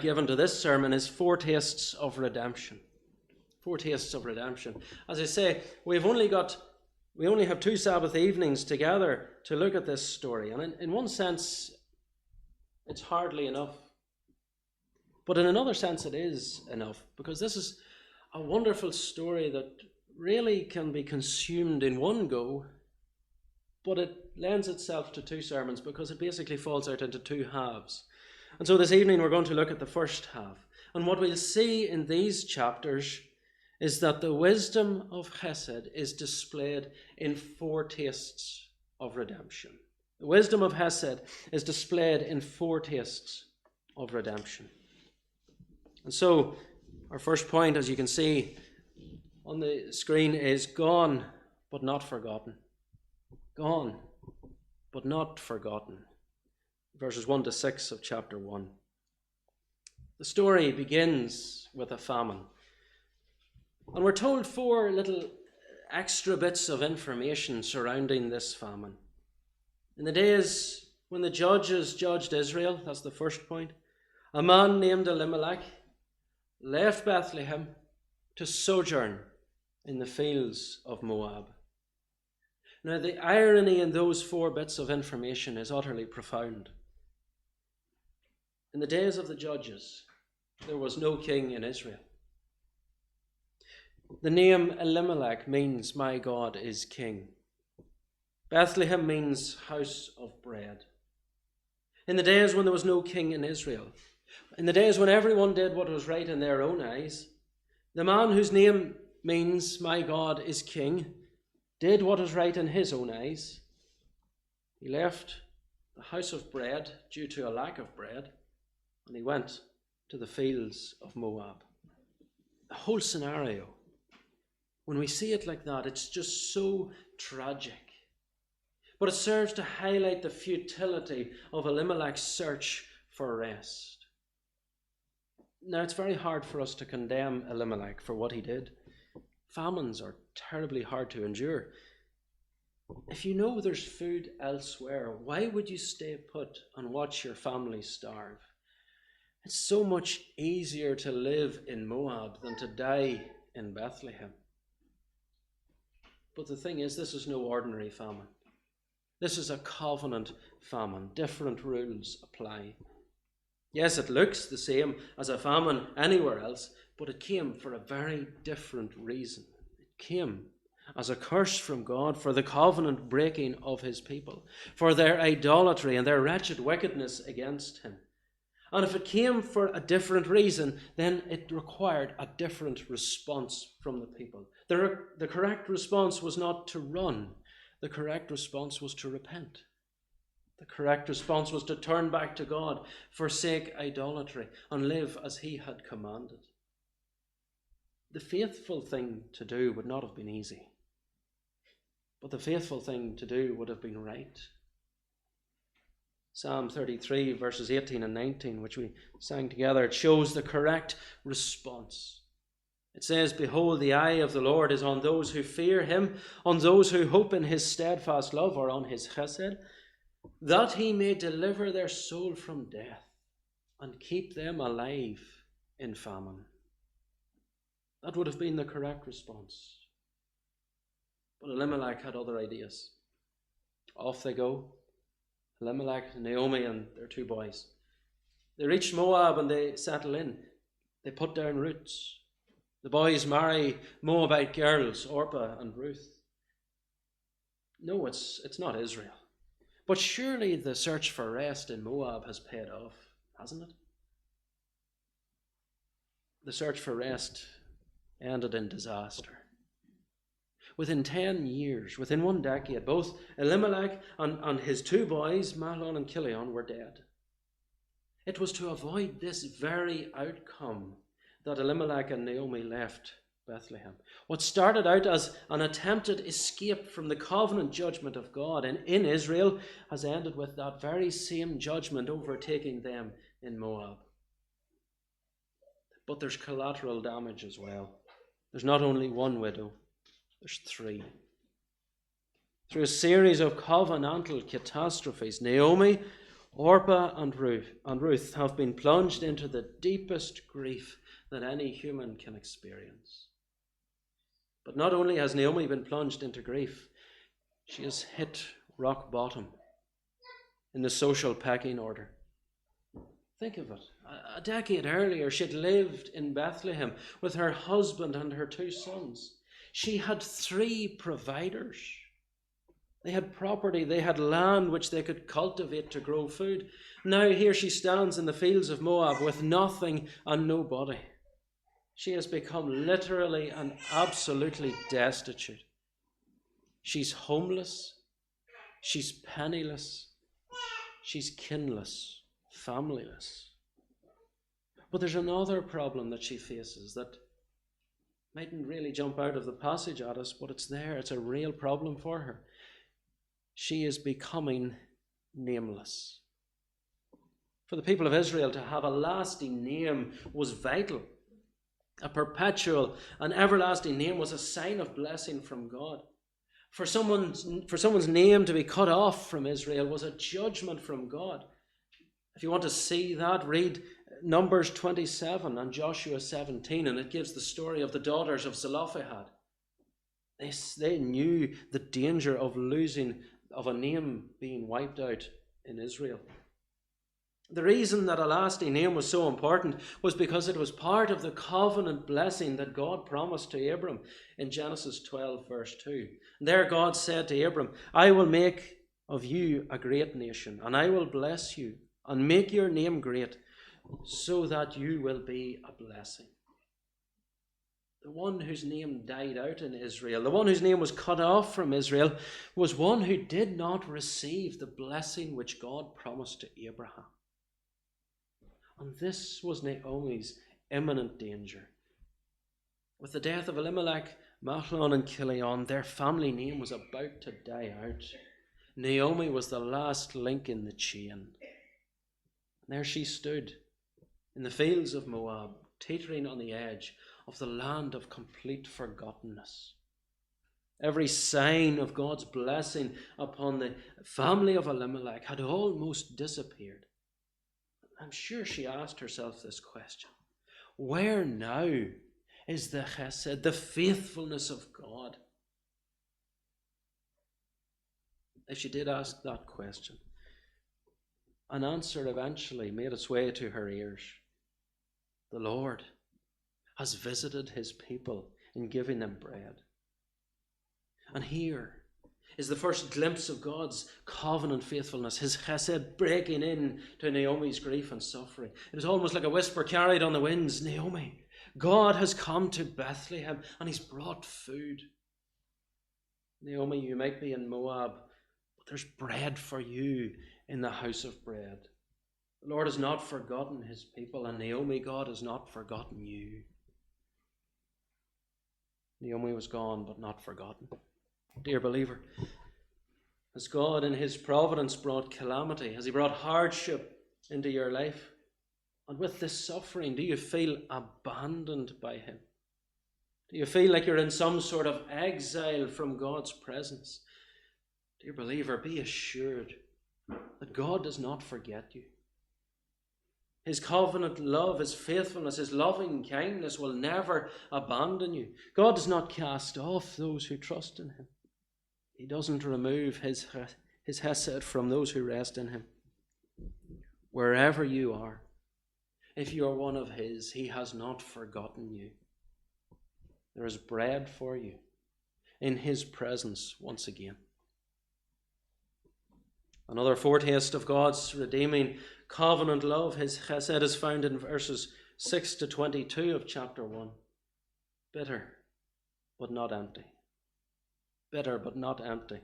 Given to this sermon is Foretastes of Redemption. Foretastes of Redemption. As I say, we only have 2 Sabbath evenings together to look at this story, and in one sense it's hardly enough. But in another sense it is enough, because this is a wonderful story that really can be consumed in one go, but it lends itself to 2 sermons because it basically falls out into 2 halves. And so this evening we're going to look at the first half. And what we'll see in these chapters is that the wisdom of Chesed is displayed in foretastes of redemption. The wisdom of Chesed is displayed in foretastes of redemption. And so our first point, as you can see on the screen, is gone but not forgotten. Gone but not forgotten. Verses 1 to 6 of chapter 1. The story begins with a famine. And we're told 4 little extra bits of information surrounding this famine. In the days when the judges judged Israel, that's the first point, a man named Elimelech left Bethlehem to sojourn in the fields of Moab. Now, the irony in those 4 bits of information is utterly profound. In the days of the judges, there was no king in Israel. The name Elimelech means my God is king. Bethlehem means house of bread. In the days when there was no king in Israel, in the days when everyone did what was right in their own eyes, the man whose name means my God is king did what was right in his own eyes. He left the house of bread due to a lack of bread, and he went to the fields of Moab. The whole scenario, when we see it like that, it's just so tragic. But it serves to highlight the futility of Elimelech's search for rest. Now, it's very hard for us to condemn Elimelech for what he did. Famines are terribly hard to endure. If you know there's food elsewhere, why would you stay put and watch your family starve? It's so much easier to live in Moab than to die in Bethlehem. But the thing is, this is no ordinary famine. This is a covenant famine. Different rules apply. Yes, it looks the same as a famine anywhere else, but it came for a very different reason. It came as a curse from God for the covenant breaking of his people, for their idolatry and their wretched wickedness against him. And if it came for a different reason, then it required a different response from the people. The correct response was not to run. The correct response was to repent. The correct response was to turn back to God, forsake idolatry, and live as he had commanded. The faithful thing to do would not have been easy, but the faithful thing to do would have been right. Psalm 33, verses 18 and 19, which we sang together, it shows the correct response. It says, "Behold, the eye of the Lord is on those who fear him, on those who hope in his steadfast love," or on his chesed, "that he may deliver their soul from death and keep them alive in famine." That would have been the correct response. But Elimelech had other ideas. Off they go. Elimelech, Naomi, and their 2 boys. They reach Moab and they settle in. They put down roots. The boys marry Moabite girls, Orpah and Ruth. No, it's not Israel. But surely the search for rest in Moab has paid off, hasn't it? The search for rest ended in disaster. Within 10 years, within 1 decade, both Elimelech and his 2 boys, Mahlon and Chilion, were dead. It was to avoid this very outcome that Elimelech and Naomi left Bethlehem. What started out as an attempted escape from the covenant judgment of God in Israel has ended with that very same judgment overtaking them in Moab. But there's collateral damage as well. There's not only 1 widow, there's 3. Through a series of covenantal catastrophes, Naomi Orpah and Ruth have been plunged into the deepest grief that any human can experience. But not only has Naomi been plunged into grief, she has hit rock bottom in the social pecking order. Think of it. A decade earlier, she'd lived in Bethlehem with her husband and her 2 sons. She had 3 providers. They had property, they had land which they could cultivate to grow food. Now here she stands in the fields of Moab with nothing and nobody. She has become literally and absolutely destitute. She's homeless, she's penniless, she's kinless, familyless. But there's another problem that she faces that mightn't really jump out of the passage at us, but it's there. It's a real problem for her. She is becoming nameless. For the people of Israel to have a lasting name was vital. A perpetual and everlasting name was a sign of blessing from God. For someone's name to be cut off from Israel was a judgment from God. If you want to see that, read Numbers 27 and Joshua 17, and it gives the story of the daughters of Zelophehad. They knew the danger of a name being wiped out in Israel. The reason that a lasting name was so important was because it was part of the covenant blessing that God promised to Abram in Genesis 12 verse 2. And there God said to Abram, I will make of you a great nation, and I will bless you and make your name great, so that you will be a blessing. The one whose name died out in Israel, the one whose name was cut off from Israel, was one who did not receive the blessing which God promised to Abraham. And this was Naomi's imminent danger. With the death of Elimelech, Mahlon and Chilion, their family name was about to die out. Naomi was the last link in the chain. And there she stood in the fields of Moab, teetering on the edge of the land of complete forgottenness. Every sign of God's blessing upon the family of Elimelech had almost disappeared. I'm sure she asked herself this question: where now is the chesed, the faithfulness of God? If she did ask that question, an answer eventually made its way to her ears. The Lord has visited his people in giving them bread. And here is the first glimpse of God's covenant faithfulness, his chesed breaking in to Naomi's grief and suffering. It is almost like a whisper carried on the winds. Naomi, God has come to Bethlehem and he's brought food. Naomi, you might be in Moab, but there's bread for you in the house of bread. The Lord has not forgotten his people, and Naomi, God has not forgotten you. Naomi was gone, but not forgotten. Dear believer, has God in his providence brought calamity? Has he brought hardship into your life? And with this suffering, do you feel abandoned by him? Do you feel like you're in some sort of exile from God's presence? Dear believer, be assured that God does not forget you. His covenant love, his faithfulness, his loving kindness will never abandon you. God does not cast off those who trust in him. He doesn't remove his hesed from those who rest in him. Wherever you are, if you are one of his, he has not forgotten you. There is bread for you in his presence once again. Another foretaste of God's redeeming covenant love, his chesed, is found in verses 6 to 22 of chapter 1. Bitter, but not empty. Bitter, but not empty.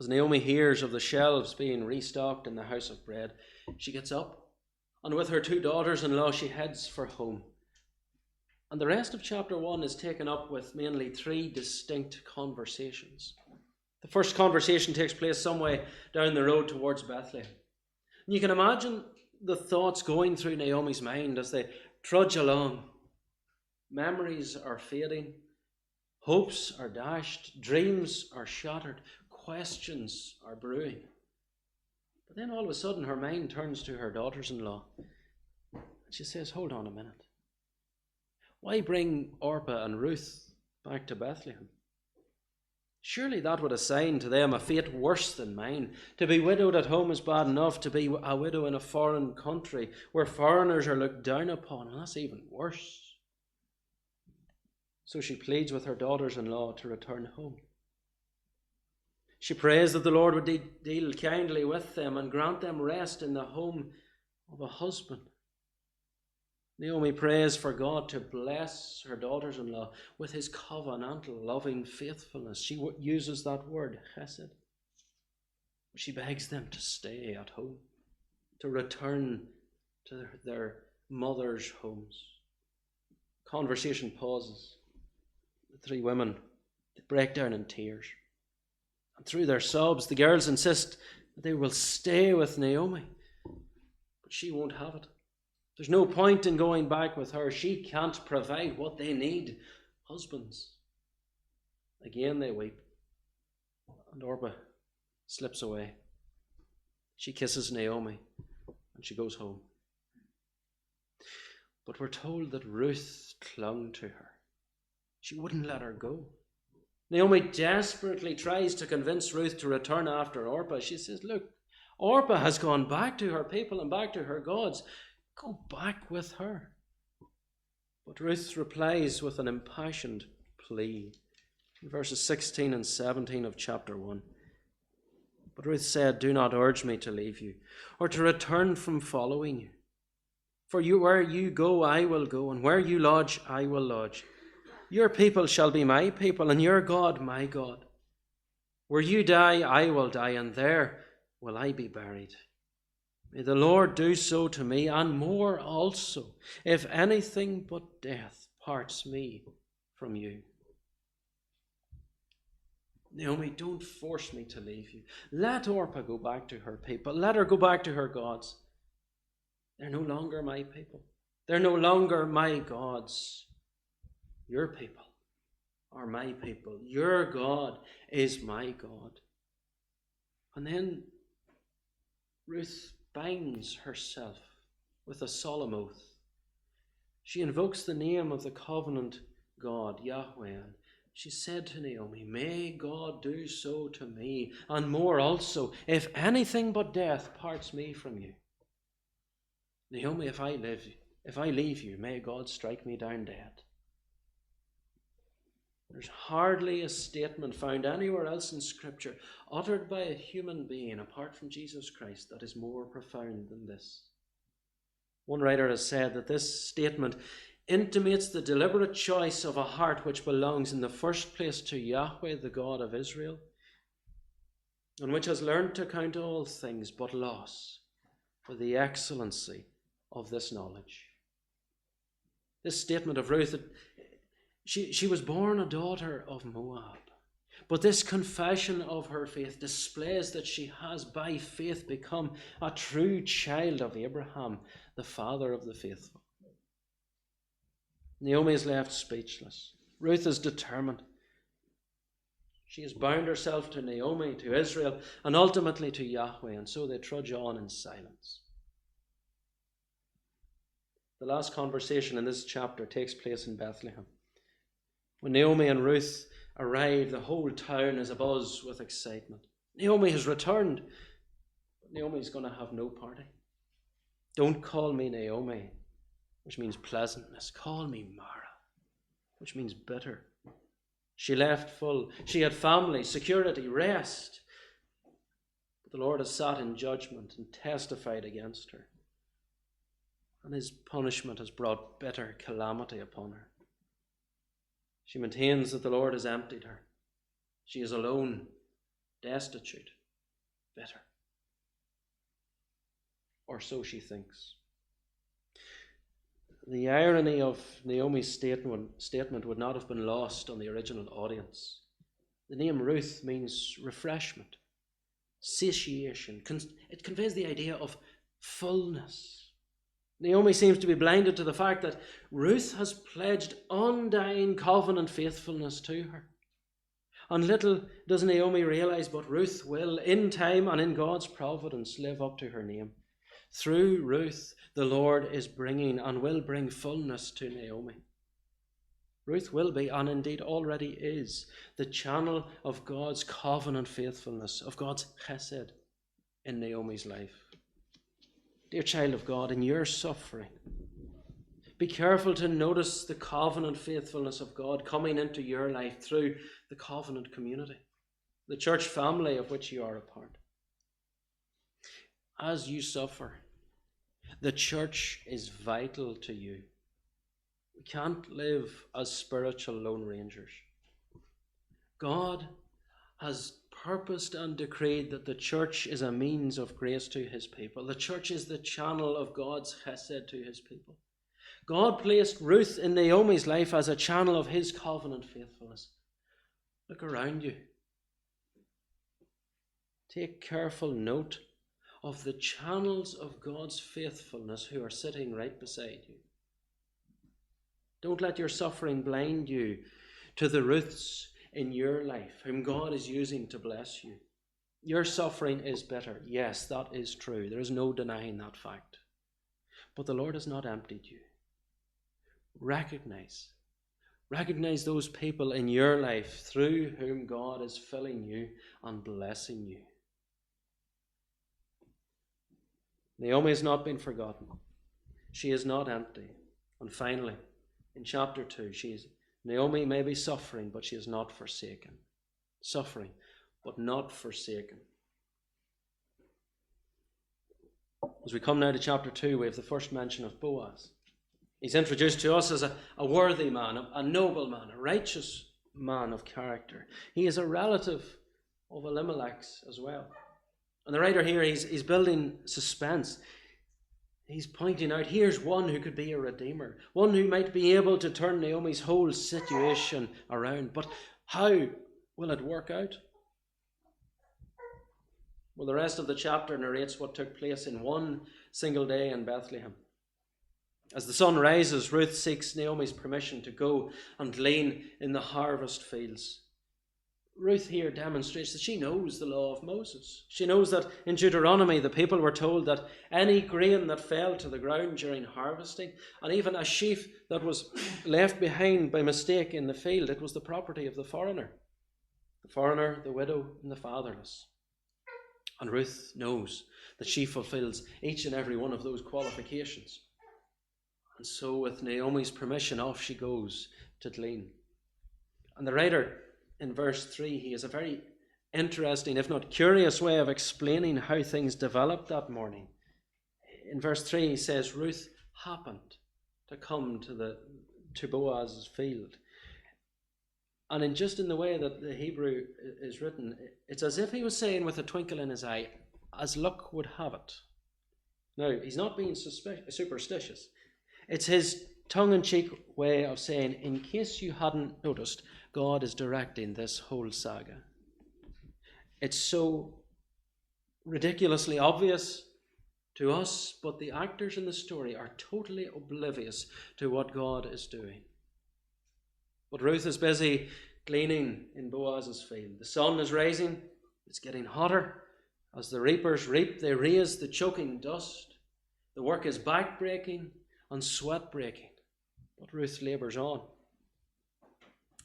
As Naomi hears of the shelves being restocked in the house of bread, she gets up, and with her 2 daughters-in-law, she heads for home. And the rest of chapter 1 is taken up with mainly 3 distinct conversations. The first conversation takes place some way down the road towards Bethlehem. And you can imagine the thoughts going through Naomi's mind as they trudge along. Memories are fading, hopes are dashed, dreams are shattered, questions are brewing. But then all of a sudden her mind turns to her daughters-in-law. And she says, hold on a minute. Why bring Orpah and Ruth back to Bethlehem? Surely that would assign to them a fate worse than mine. To be widowed at home is bad enough. To be a widow in a foreign country where foreigners are looked down upon, and that's even worse. So she pleads with her daughters-in-law to return home. She prays that the Lord would deal kindly with them and grant them rest in the home of a husband. Naomi prays for God to bless her daughters-in-law with his covenantal loving faithfulness. She uses that word, chesed. She begs them to stay at home, to return to their mothers' homes. Conversation pauses. The three women break down in tears. And through their sobs, the girls insist that they will stay with Naomi. But she won't have it. There's no point in going back with her. She can't provide what they need. Husbands. Again they weep. And Orpah slips away. She kisses Naomi and she goes home. But we're told that Ruth clung to her. She wouldn't let her go. Naomi desperately tries to convince Ruth to return after Orpah. She says, look, Orpah has gone back to her people and back to her gods. Go back with her. But Ruth replies with an impassioned plea in verses 16 and 17 of chapter 1. But Ruth said, do not urge me to leave you or to return from following you. For where you go, I will go, and where you lodge, I will lodge. Your people shall be my people, and your God my God. Where you die, I will die, and there will I be buried. May the Lord do so to me, and more also, if anything but death parts me from you. Naomi, don't force me to leave you. Let Orpah go back to her people. Let her go back to her gods. They're no longer my people. They're no longer my gods. Your people are my people. Your God is my God. And then Ruth binds herself with a solemn oath. She invokes the name of the covenant God, Yahweh. And she said to Naomi, may God do so to me, and more also, if anything but death parts me from you. Naomi, if I leave you, may God strike me down dead. There's hardly a statement found anywhere else in Scripture uttered by a human being apart from Jesus Christ that is more profound than this. One writer has said that this statement intimates the deliberate choice of a heart which belongs in the first place to Yahweh, the God of Israel, and which has learned to count all things but loss for the excellency of this knowledge. This statement of Ruth, she was born a daughter of Moab. But this confession of her faith displays that she has by faith become a true child of Abraham, the father of the faithful. Naomi is left speechless. Ruth is determined. She has bound herself to Naomi, to Israel, and ultimately to Yahweh, and so they trudge on in silence. The last conversation in this chapter takes place in Bethlehem. When Naomi and Ruth arrive, the whole town is abuzz with excitement. Naomi has returned, but Naomi's going to have no party. Don't call me Naomi, which means pleasantness. Call me Mara, which means bitter. She left full. She had family, security, rest. But the Lord has sat in judgment and testified against her. And his punishment has brought bitter calamity upon her. She maintains that the Lord has emptied her. She is alone, destitute, bitter. Or so she thinks. The irony of Naomi's statement would not have been lost on the original audience. The name Ruth means refreshment, satiation. It conveys the idea of fullness. Naomi seems to be blinded to the fact that Ruth has pledged undying covenant faithfulness to her. And little does Naomi realize, but Ruth will, in time and in God's providence, live up to her name. Through Ruth, the Lord is bringing and will bring fullness to Naomi. Ruth will be, and indeed already is, the channel of God's covenant faithfulness, of God's chesed in Naomi's life. Dear child of God, in your suffering, be careful to notice the covenant faithfulness of God coming into your life through the covenant community, the church family of which you are a part. As you suffer, the church is vital to you. We can't live as spiritual lone rangers. God has purposed and decreed that the church is a means of grace to his people. The church is the channel of God's chesed to his people. God placed Ruth in Naomi's life as a channel of his covenant faithfulness. Look around you. Take careful note of the channels of God's faithfulness who are sitting right beside you. Don't let your suffering blind you to the Ruths in your life whom God is using to bless you. Your suffering is bitter. Yes, that is true. There is no denying that fact. But the Lord has not emptied you. Recognize those people in your life through whom God is filling you and blessing you. Naomi has not been forgotten. She is not empty. And finally, in chapter 2, Naomi may be suffering, but she is not forsaken. Suffering, but not forsaken. As we come now to chapter 2, we have the first mention of Boaz. He's introduced to us as a worthy man, a noble man, a righteous man of character. He is a relative of Elimelech's as well. And the writer here, he's building suspense. He's pointing out, here's one who could be a redeemer, one who might be able to turn Naomi's whole situation around. But how will it work out? Well, the rest of the chapter narrates what took place in one single day in Bethlehem. As the sun rises, Ruth seeks Naomi's permission to go and glean in the harvest fields. Ruth here demonstrates that she knows the law of Moses. She knows that in Deuteronomy the people were told that any grain that fell to the ground during harvesting, and even a sheaf that was left behind by mistake in the field, it was the property of the foreigner, the widow, and the fatherless. And Ruth knows that she fulfills each and every one of those qualifications. And so with Naomi's permission, off she goes to glean. And the writer in verse 3, he has a very interesting, if not curious, way of explaining how things developed that morning. In verse 3, he says, Ruth happened to come to Boaz's field. And in the way that the Hebrew is written, it's as if he was saying with a twinkle in his eye, as luck would have it. Now, he's not being superstitious. It's his tongue-in-cheek way of saying, in case you hadn't noticed, God is directing this whole saga. It's so ridiculously obvious to us, but the actors in the story are totally oblivious to what God is doing. But Ruth is busy gleaning in Boaz's field. The sun is rising. It's getting hotter. As the reapers reap, they raise the choking dust. The work is back-breaking and sweat-breaking. But Ruth labours on.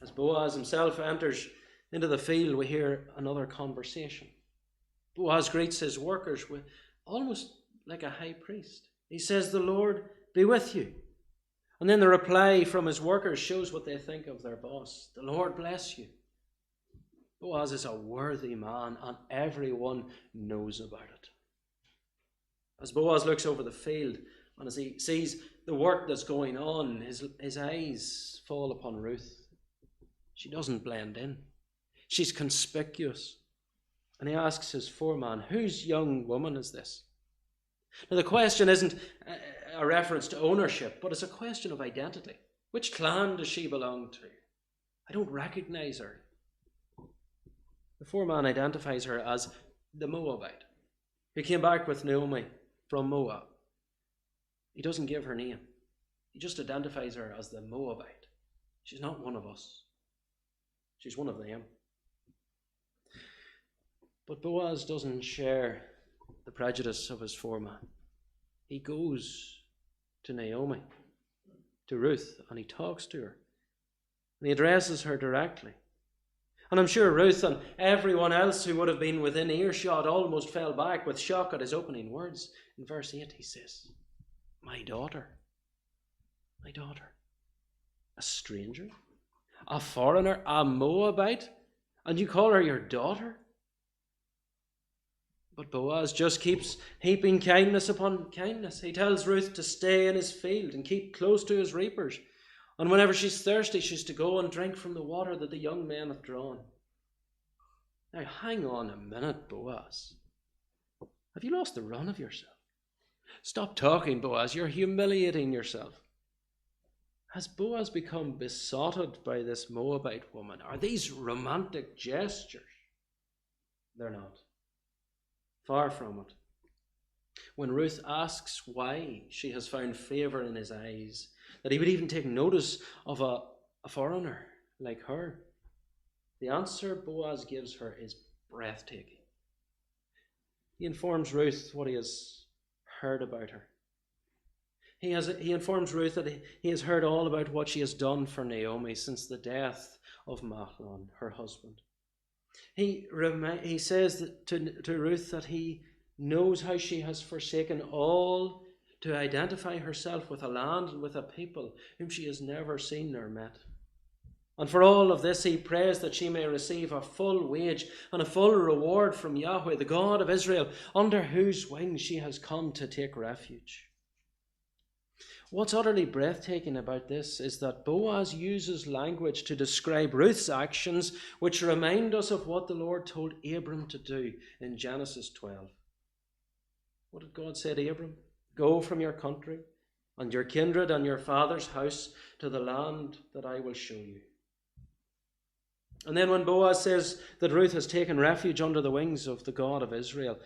As Boaz himself enters into the field, we hear another conversation. Boaz greets his workers with almost like a high priest. He says, "The Lord be with you." And then the reply from his workers shows what they think of their boss. "The Lord bless you." Boaz is a worthy man, and everyone knows about it. As Boaz looks over the field, and as he sees the work that's going on, his eyes fall upon Ruth. She doesn't blend in. She's conspicuous. And he asks his foreman, "Whose young woman is this?" Now, the question isn't a reference to ownership, but it's a question of identity. Which clan does she belong to? I don't recognize her. The foreman identifies her as the Moabite who came back with Naomi from Moab. He doesn't give her name. He just identifies her as the Moabite. She's not one of us. She's one of them. But Boaz doesn't share the prejudice of his foreman. He goes to Naomi, to Ruth, and he talks to her. And he addresses her directly. And I'm sure Ruth and everyone else who would have been within earshot almost fell back with shock at his opening words. In verse 8 he says, my daughter, a stranger, a foreigner, a Moabite, and you call her your daughter? But Boaz just keeps heaping kindness upon kindness. He tells Ruth to stay in his field and keep close to his reapers. And whenever she's thirsty, she's to go and drink from the water that the young men have drawn. Now, hang on a minute, Boaz. Have you lost the run of yourself? Stop talking, Boaz. You're humiliating yourself. Has Boaz become besotted by this Moabite woman? Are these romantic gestures? They're not. Far from it. When Ruth asks why she has found favour in his eyes, that he would even take notice of a foreigner like her, the answer Boaz gives her is breathtaking. He informs Ruth what he has heard about her. He informs Ruth that he has heard all about what she has done for Naomi since the death of Mahlon, her husband. He says that to Ruth that he knows how she has forsaken all to identify herself with a land and with a people whom she has never seen nor met. And for all of this he prays that she may receive a full wage and a full reward from Yahweh, the God of Israel, under whose wings she has come to take refuge. What's utterly breathtaking about this is that Boaz uses language to describe Ruth's actions which remind us of what the Lord told Abram to do in Genesis 12. What did God say to Abram? Go from your country and your kindred and your father's house to the land that I will show you. And then when Boaz says that Ruth has taken refuge under the wings of the God of Israel,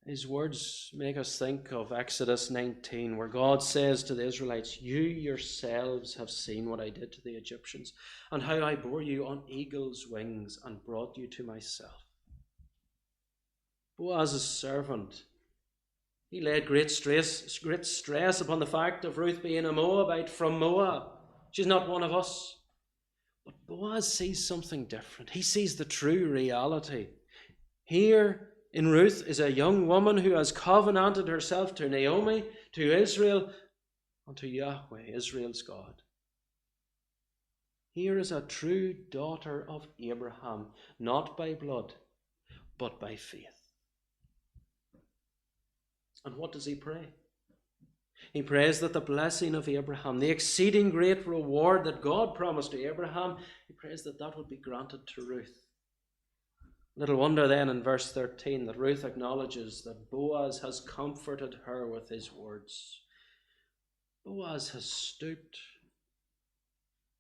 his words make us think of Exodus 19, where God says to the Israelites, you yourselves have seen what I did to the Egyptians, and how I bore you on eagle's wings and brought you to myself. Boaz's servant, he laid great stress upon the fact of Ruth being a Moabite from Moab. She's not one of us. But Boaz sees something different. He sees the true reality. Here in Ruth is a young woman who has covenanted herself to Naomi, to Israel, and to Yahweh, Israel's God. Here is a true daughter of Abraham, not by blood, but by faith. And what does he pray? He prays that the blessing of Abraham, the exceeding great reward that God promised to Abraham, he prays that that would be granted to Ruth. Little wonder then in verse 13 that Ruth acknowledges that Boaz has comforted her with his words. Boaz has stooped.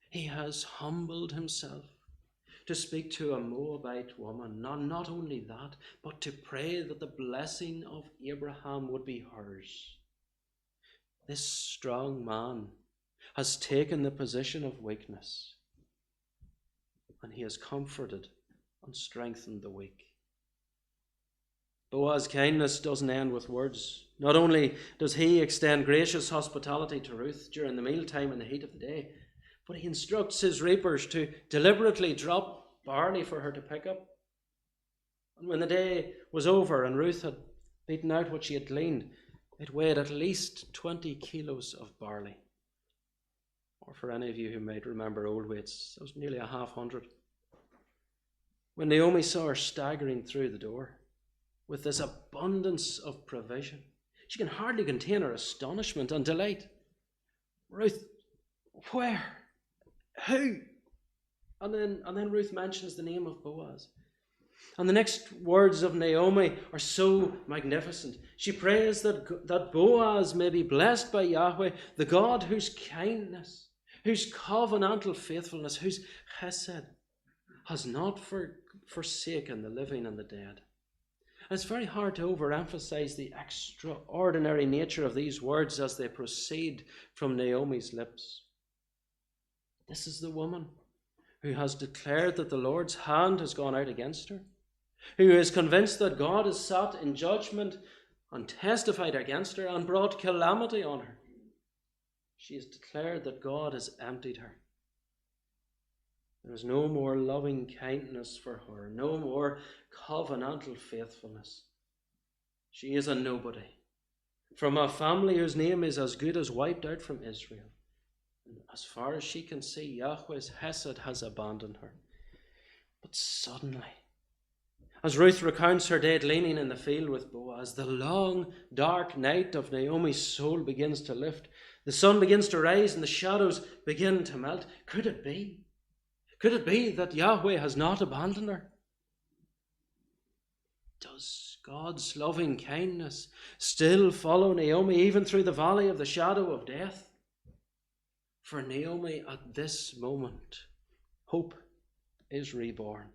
He has humbled himself to speak to a Moabite woman. Not only that, but to pray that the blessing of Abraham would be hers. This strong man has taken the position of weakness, and he has comforted and strengthened the weak. Boaz's kindness doesn't end with words. Not only does he extend gracious hospitality to Ruth during the mealtime in the heat of the day, but he instructs his reapers to deliberately drop barley for her to pick up. And when the day was over and Ruth had beaten out what she had gleaned, it weighed at least 20 kilos of barley. Or for any of you who might remember old weights, that was nearly 100. When Naomi saw her staggering through the door with this abundance of provision, she can hardly contain her astonishment and delight. Ruth, where? Who? And then Ruth mentions the name of Boaz. And the next words of Naomi are so magnificent. She prays that Boaz may be blessed by Yahweh, the God whose kindness, whose covenantal faithfulness, whose chesed has not forsaken the living and the dead. And it's very hard to overemphasize the extraordinary nature of these words as they proceed from Naomi's lips. This is the woman who has declared that the Lord's hand has gone out against her, who is convinced that God has sat in judgment and testified against her and brought calamity on her. She has declared that God has emptied her. There is no more loving kindness for her, no more covenantal faithfulness. She is a nobody, from a family whose name is as good as wiped out from Israel. And as far as she can see, Yahweh's Hesed has abandoned her. But suddenly, as Ruth recounts her day gleaning in the field with Boaz, the long, dark night of Naomi's soul begins to lift. The sun begins to rise and the shadows begin to melt. Could it be? Could it be that Yahweh has not abandoned her? Does God's loving kindness still follow Naomi even through the valley of the shadow of death? For Naomi at this moment, hope is reborn.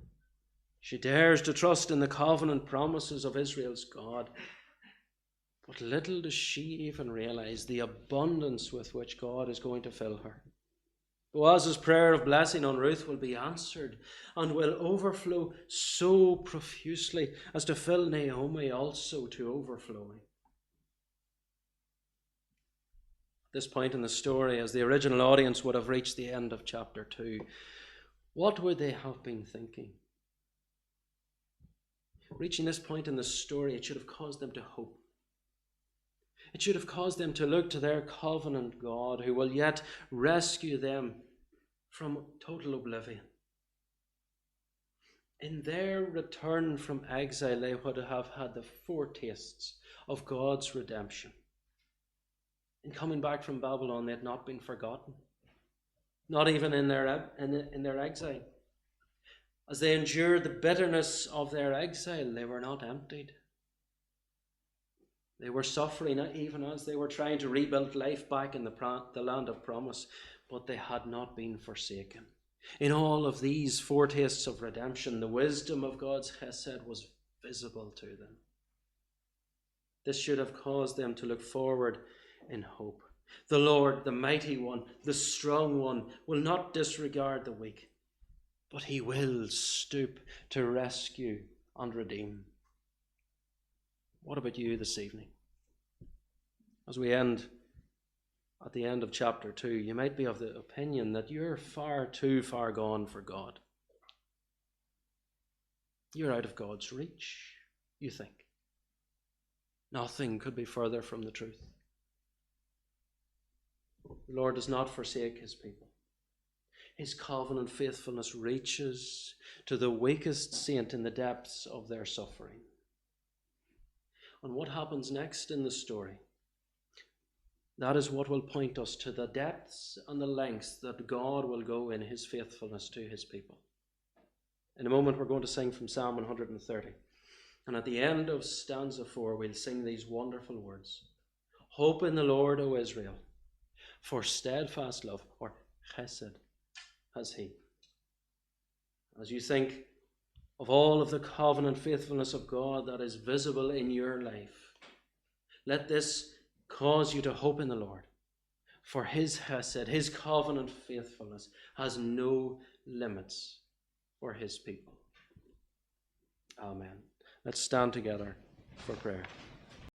She dares to trust in the covenant promises of Israel's God. But little does she even realize the abundance with which God is going to fill her. Boaz's prayer of blessing on Ruth will be answered and will overflow so profusely as to fill Naomi also to overflowing. At this point in the story, as the original audience would have reached the end of chapter 2, what would they have been thinking? Reaching this point in the story, it should have caused them to hope. It should have caused them to look to their covenant God, who will yet rescue them from total oblivion. In their return from exile, they would have had the foretastes of God's redemption. In coming back from Babylon, they had not been forgotten, not even in their exile. As they endured the bitterness of their exile, they were not emptied. They were suffering even as they were trying to rebuild life back in the land of promise, but they had not been forsaken. In all of these foretastes of redemption, the wisdom of God's Hesed was visible to them. This should have caused them to look forward in hope. The Lord, the mighty one, the strong one, will not disregard the weak, but he will stoop to rescue and redeem. What about you this evening? As we end at the end of chapter 2, you might be of the opinion that you're far too far gone for God. You're out of God's reach, you think. Nothing could be further from the truth. The Lord does not forsake his people. His covenant faithfulness reaches to the weakest saint in the depths of their suffering. And what happens next in the story? That is what will point us to the depths and the lengths that God will go in his faithfulness to his people. In a moment, we're going to sing from Psalm 130. And at the end of stanza 4, we'll sing these wonderful words. Hope in the Lord, O Israel, for steadfast love, or chesed, has he. As you think of all of the covenant faithfulness of God that is visible in your life, let this cause you to hope in the Lord, for his chesed, his covenant faithfulness, has no limits for his people. Amen. Let's stand together for prayer.